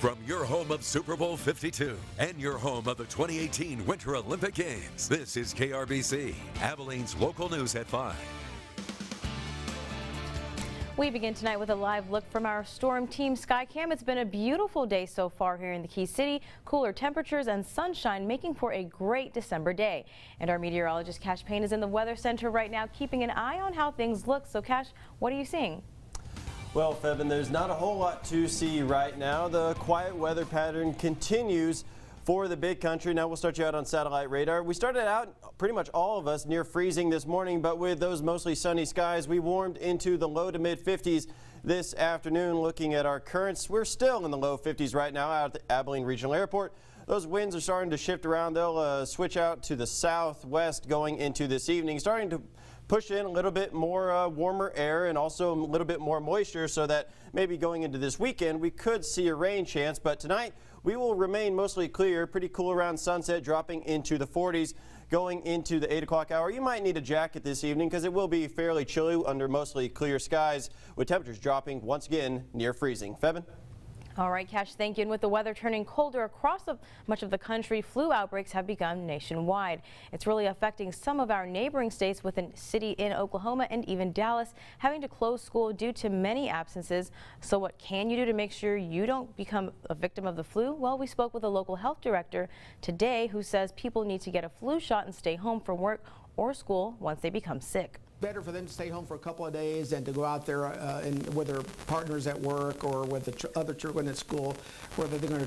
From your home of Super Bowl 52 and your home of the 2018 Winter Olympic Games, this is KRBC, Abilene's local news at 5. We begin tonight with a live look from our Storm Team Skycam. It's been a beautiful day so far here in the Key City. Cooler temperatures and sunshine making for a great December day. And our meteorologist Cash Payne is in the Weather Center right now keeping an eye on how things look. So Cash, what are you seeing? Well, Febin, there's not a whole lot to see right now. The quiet weather pattern continues for the big country. Now we'll start you out on satellite radar. We started out, pretty much all of us, near freezing this morning, but with those mostly sunny skies, we warmed into the low to mid 50s this afternoon. Looking at our currents, we're still in the low 50s right now out at the Abilene Regional Airport. Those winds are starting to shift around. They'll switch out to the southwest going into this evening, starting to push in a little bit more warmer air and also a little bit more moisture, so that maybe going into this weekend we could see a rain chance. But tonight we will remain mostly clear, pretty cool around sunset, dropping into the 40s. Going into the 8 o'clock hour, you might need a jacket this evening because it will be fairly chilly under mostly clear skies, with temperatures dropping once again near freezing. Febin? All right, Cash, thank you. And with the weather turning colder across much of the country, flu outbreaks have begun nationwide. It's really affecting some of our neighboring states, with a city in Oklahoma and even Dallas having to close school due to many absences. So what can you do to make sure you don't become a victim of the flu? Well, we spoke with a local health director today who says people need to get a flu shot and stay home from work or school once they become sick. Better for them to stay home for a couple of days than to go out there with their partners at work or with the other children at school, where they're going to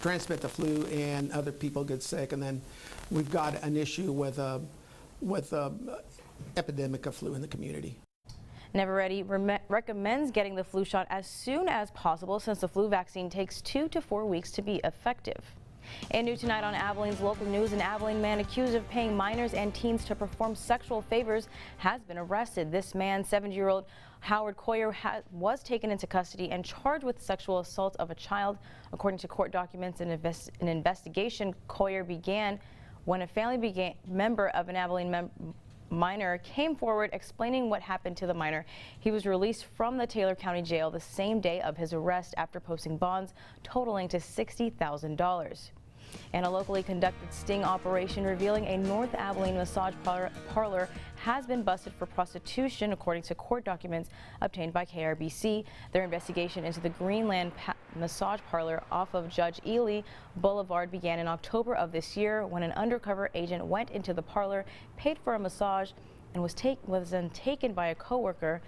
transmit the flu and other people get sick. And then we've got an issue with epidemic of flu in the community. Never Ready recommends getting the flu shot as soon as possible, since the flu vaccine takes 2 to 4 weeks to be effective. And new tonight on Abilene's local news, an Abilene man accused of paying minors and teens to perform sexual favors has been arrested. This man, 70-year-old Howard Coyer, was taken into custody and charged with sexual assault of a child. According to court documents, an investigation Coyer began when a family member of an Abilene minor came forward explaining what happened to the minor. He was released from the Taylor County Jail the same day of his arrest after posting bonds totaling to $60,000. And a locally conducted sting operation revealing a North Abilene massage parlor has been busted for prostitution, according to court documents obtained by KRBC. Their investigation into the Greenland massage parlor off of Judge Ely Boulevard began in October of this year, when an undercover agent went into the parlor, paid for a massage, and was then taken by a coworker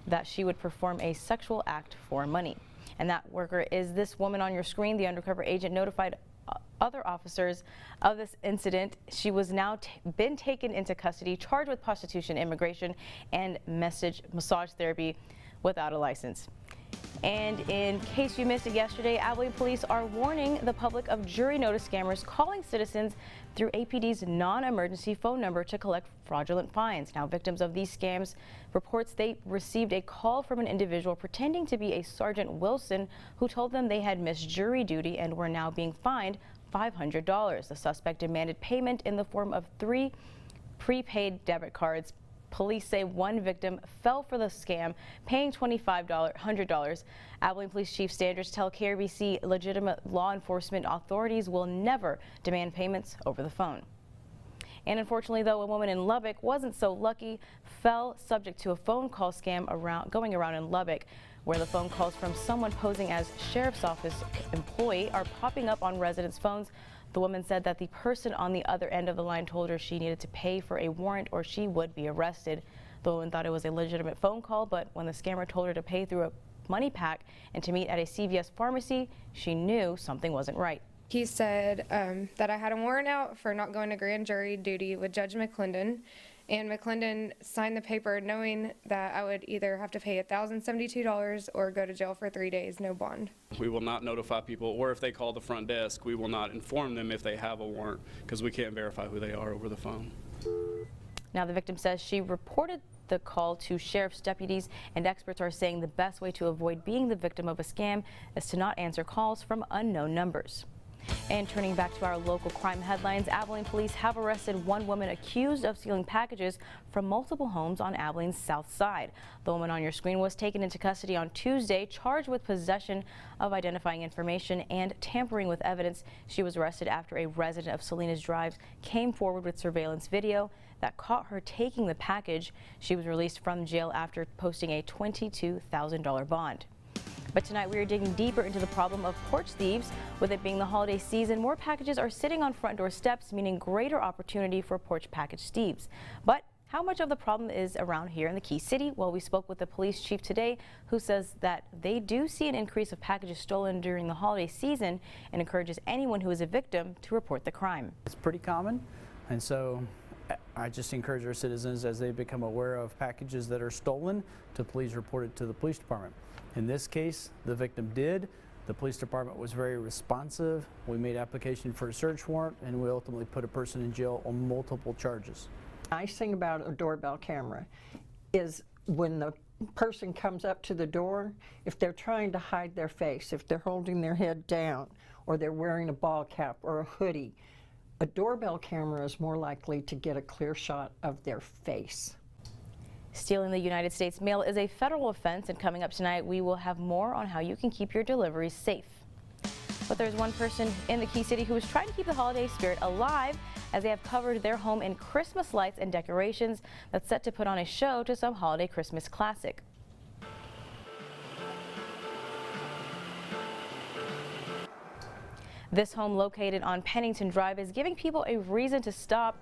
that she would perform a sexual act for money. And that worker is this woman on your screen. The undercover agent notified other officers of this incident. She was now been taken into custody, charged with prostitution, immigration, and massage therapy without a license. And in case you missed it yesterday, Abilene police are warning the public of jury notice scammers calling citizens through APD's non-emergency phone number to collect fraudulent fines. Now, victims of these scams reports they received a call from an individual pretending to be a Sergeant Wilson, who told them they had missed jury duty and were now being fined $500. The suspect demanded payment in the form of 3 prepaid debit cards. Police say one victim fell for the scam, paying $100. Abilene Police Chief Standers tell KRBC legitimate law enforcement authorities will never demand payments over the phone. And unfortunately, though, a woman in Lubbock wasn't so lucky, fell subject to a phone call scam going around in Lubbock, where the phone calls from someone posing as sheriff's office employee are popping up on residents' phones. The woman said that the person on the other end of the line told her she needed to pay for a warrant or she would be arrested. The woman thought it was a legitimate phone call, but when the scammer told her to pay through a money pack and to meet at a CVS pharmacy, she knew something wasn't right. He said that I had a warrant out for not going to grand jury duty with Judge McClendon, and McClendon signed the paper knowing that I would either have to pay $1,072 or go to jail for 3 days, no bond. We will not notify people, or if they call the front desk, we will not inform them if they have a warrant, because we can't verify who they are over the phone. Now, the victim says she reported the call to sheriff's deputies, and experts are saying the best way to avoid being the victim of a scam is to not answer calls from unknown numbers. And turning back to our local crime headlines, Abilene police have arrested one woman accused of stealing packages from multiple homes on Abilene's south side. The woman on your screen was taken into custody on Tuesday, charged with possession of identifying information and tampering with evidence. She was arrested after a resident of Salinas Drive came forward with surveillance video that caught her taking the package. She was released from jail after posting a $22,000 bond. But tonight we are digging deeper into the problem of porch thieves. With it being the holiday season, more packages are sitting on front door steps, meaning greater opportunity for porch package thieves. But how much of the problem is around here in the Key City? Well, we spoke with the police chief today, who says that they do see an increase of packages stolen during the holiday season and encourages anyone who is a victim to report the crime. It's pretty common, and so I just encourage our citizens, as they become aware of packages that are stolen, to please report it to the police department. In this case, the victim did. The police department was very responsive. We made application for a search warrant, and we ultimately put a person in jail on multiple charges. Nice thing about a doorbell camera is when the person comes up to the door, if they're trying to hide their face, if they're holding their head down, or they're wearing a ball cap or a hoodie, a doorbell camera is more likely to get a clear shot of their face. Stealing the United States mail is a federal offense, and coming up tonight, we will have more on how you can keep your deliveries safe. But there's one person in the Key City who is trying to keep the holiday spirit alive, as they have covered their home in Christmas lights and decorations that's set to put on a show to some holiday Christmas classic. This home, located on Pennington Drive, is giving people a reason to stop.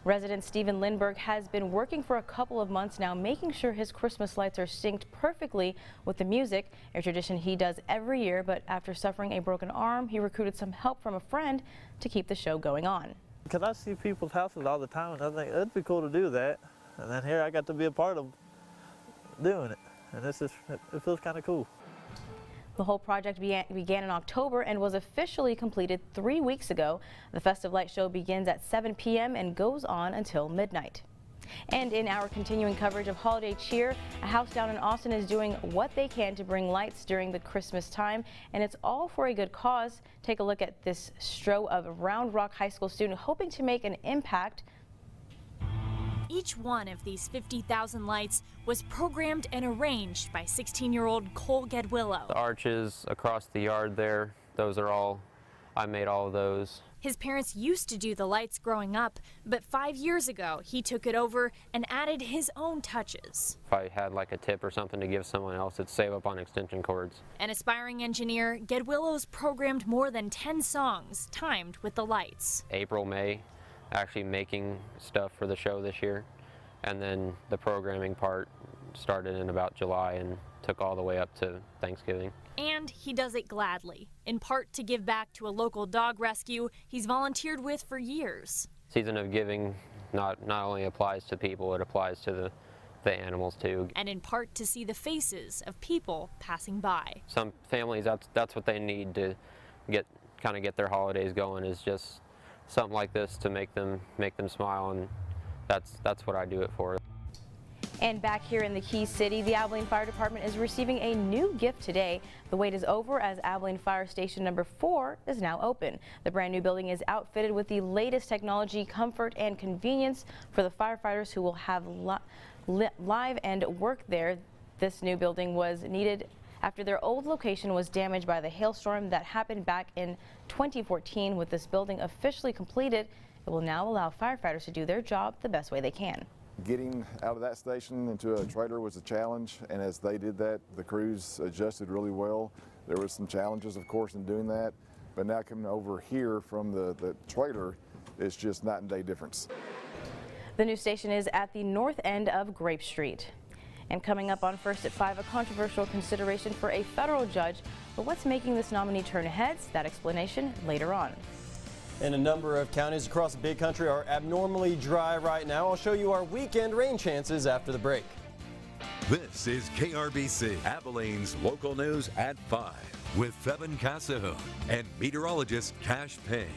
Resident Stephen Lindbergh has been working for a couple of months now, making sure his Christmas lights are synced perfectly with the music, a tradition he does every year. But after suffering a broken arm, he recruited some help from a friend to keep the show going on. Because I see people's houses all the time, and I think it'd be cool to do that. And then here I got to be a part of doing it, and it feels kind of cool. The whole project began in October and was officially completed 3 weeks ago. The festive light show begins at 7 p.m. and goes on until midnight. And in our continuing coverage of holiday cheer, a house down in Austin is doing what they can to bring lights during the Christmas time, and it's all for a good cause. Take a look at this stroke of a Round Rock High School student hoping to make an impact. Each one of these 50,000 lights was programmed and arranged by 16-year-old Cole Gedwillow. The arches across the yard there, those are all, I made all of those. His parents used to do the lights growing up, but 5 years ago he took it over and added his own touches. If I had like a tip or something to give someone else, it'd save up on extension cords. An aspiring engineer, Gedwillow's programmed more than 10 songs timed with the lights. April, May, actually making stuff for the show this year, and then the programming part started in about July and took all the way up to Thanksgiving. And he does it gladly, in part to give back to a local dog rescue he's volunteered with for years. Season of giving not only applies to people, it applies to the animals too. And in part to see the faces of people passing by. Some families, that's what they need to kind of get their holidays going, is just something like this to make them smile, and that's what I do it for. And back here in the Key City, the Abilene Fire Department is receiving a new gift today. The wait is over, as Abilene Fire Station number 4 is now open. The brand new building is outfitted with the latest technology, comfort, and convenience for the firefighters who will have live and work there. This new building was needed after their old location was damaged by the hailstorm that happened back in 2014. With this building officially completed, it will now allow firefighters to do their job the best way they can. Getting out of that station into a trailer was a challenge, and as they did that, the crews adjusted really well. There was some challenges, of course, in doing that, but now coming over here from the trailer, it's just night and day difference. The new station is at the north end of Grape Street. And coming up on First at 5, a controversial consideration for a federal judge. But what's making this nominee turn heads? That explanation later on. And a number of counties across the big country are abnormally dry right now. I'll show you our weekend rain chances after the break. This is KRBC, Abilene's local news at 5 with Fevin Cassahoon and meteorologist Cash Payne.